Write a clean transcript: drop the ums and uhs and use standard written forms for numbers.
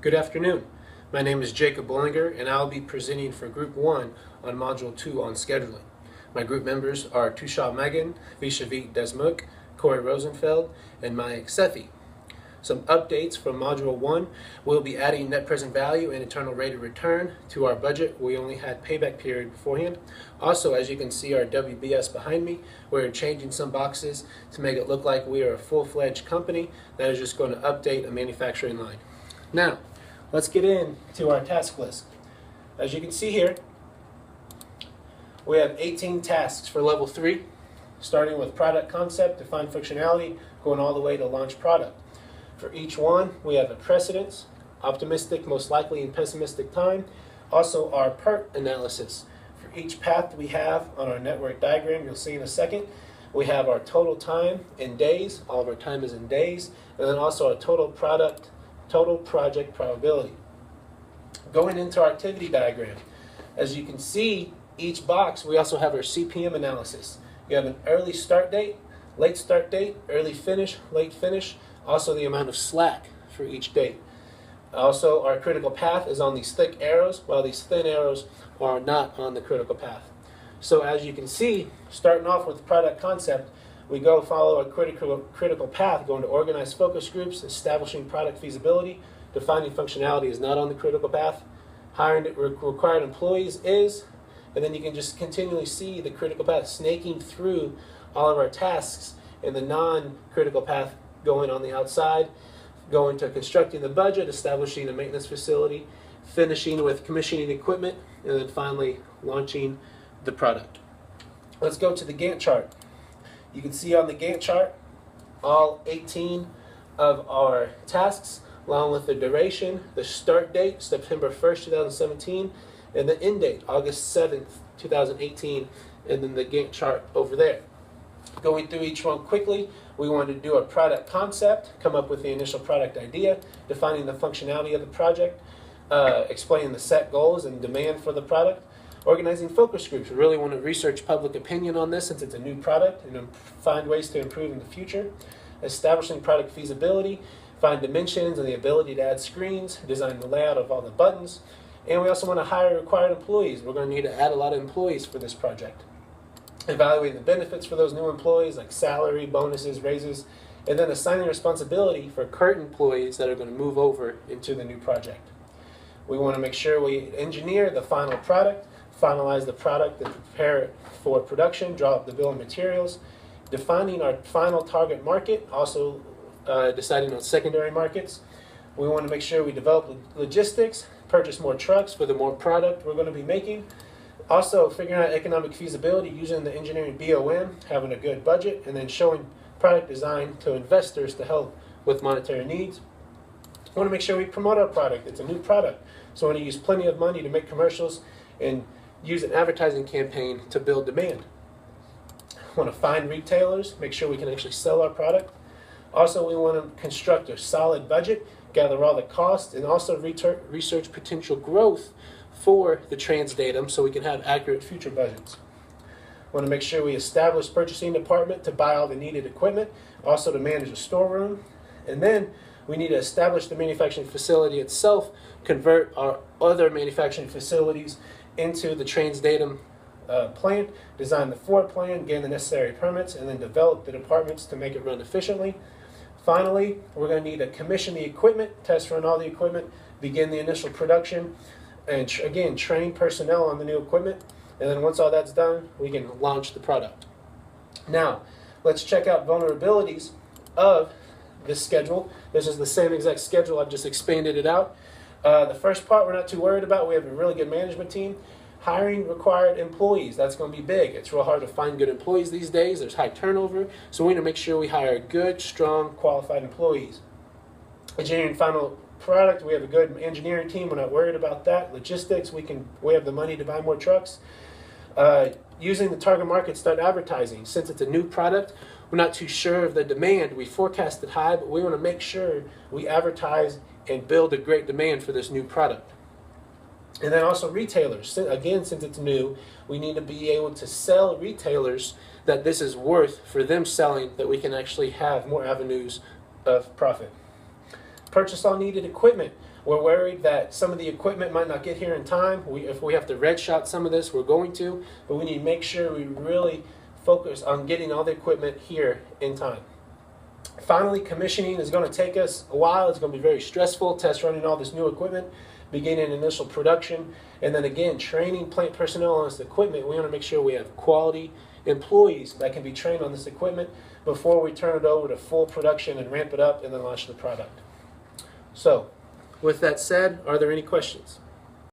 Good afternoon. My name is Jacob Bollinger, and I'll be presenting for Group 1 on Module 2 on scheduling. My group members are Tushar Megan, Vishavit Desmuk, Corey Rosenfeld, and Mayak Sethi. Some updates from Module 1. We'll be adding net present value and internal rate of return to our budget. We only had payback period beforehand. Also, as you can see our WBS behind me, we're changing some boxes to make it look like we are a full-fledged company that is just going to update a manufacturing line. Now, let's get into our task list. As you can see here, we have 18 tasks for level 3, starting with product concept, define functionality, going all the way to launch product. For each one, we have a precedence, optimistic, most likely, and pessimistic time. Also, our PERT analysis. For each path we have on our network diagram, you'll see in a second, we have our total time in days. All of our time is in days. And then also our total project probability. Going into our activity diagram, as you can see, each box, we also have our CPM analysis. You have an early start date, late start date, early finish, late finish, also the amount of slack for each date. Also, our critical path is on these thick arrows, while these thin arrows are not on the critical path. So as you can see, starting off with product concept, we go follow a critical path, going to organized focus groups, establishing product feasibility, defining functionality is not on the critical path, hiring required employees is, and then you can just continually see the critical path snaking through all of our tasks in the non-critical path, going on the outside, going to constructing the budget, establishing a maintenance facility, finishing with commissioning equipment, and then finally launching the product. Let's go to the Gantt chart. You can see on the Gantt chart all 18 of our tasks, along with the duration, the start date, September 1st, 2017, and the end date, August 7th, 2018, and then the Gantt chart over there. Going through each one quickly, we want to do a product concept, come up with the initial product idea, defining the functionality of the project, explaining the set goals and demand for the product, organizing focus groups. We really want to research public opinion on this since it's a new product and find ways to improve in the future, establishing product feasibility, find dimensions and the ability to add screens, design the layout of all the buttons, and we also want to hire required employees. We're going to need to add a lot of employees for this project. Evaluating the benefits for those new employees, like salary, bonuses, raises, and then assigning responsibility for current employees that are going to move over into the new project. We want to make sure we engineer the final product, finalize the product and prepare it for production, draw up the bill of materials, defining our final target market, also deciding on secondary markets. We want to make sure we develop logistics, purchase more trucks for the more product we're going to be making. Also, figuring out economic feasibility using the engineering BOM, having a good budget, and then showing product design to investors to help with monetary needs. We want to make sure we promote our product. It's a new product, so we want to use plenty of money to make commercials and use an advertising campaign to build demand. We want to find retailers, make sure we can actually sell our product. Also, we want to construct a solid budget, gather all the costs, and also research potential growth for the Transdatum so we can have accurate future budgets. We want to make sure we establish purchasing department to buy all the needed equipment, also to manage a storeroom, and then we need to establish the manufacturing facility itself, convert our other manufacturing facilities into the Transdatum plant, design the floor plan, gain the necessary permits, and then develop the departments to make it run efficiently. Finally, we're going to need to commission the equipment, test run all the equipment, begin the initial production, and again, train personnel on the new equipment. And then once all that's done, we can launch the product. Now, let's check out vulnerabilities of this schedule. This is the same exact schedule, I've just expanded it out. The first part we're not too worried about. We have a really good management team. Hiring required employees, that's going to be big. It's real hard to find good employees these days. There's high turnover, so we need to make sure we hire good, strong, qualified employees. Engineering final product, we have a good engineering team. We're not worried about that. Logistics, we have the money to buy more trucks. Using the target market, start advertising. Since it's a new product, we're not too sure of the demand. We forecasted high, but we want to make sure we advertise and build a great demand for this new product. And then also retailers. Again, since it's new, we need to be able to sell retailers that this is worth for them selling, that we can actually have more avenues of profit. Purchase all needed equipment. We're worried that some of the equipment might not get here in time. If we have to red shot some of this, we're going to, but we need to make sure we really focus on getting all the equipment here in time. Finally, commissioning is going to take us a while. It's going to be very stressful, test running all this new equipment, beginning initial production, and then again, training plant personnel on this equipment. We want to make sure we have quality employees that can be trained on this equipment before we turn it over to full production and ramp it up and then launch the product. So, with that said, are there any questions?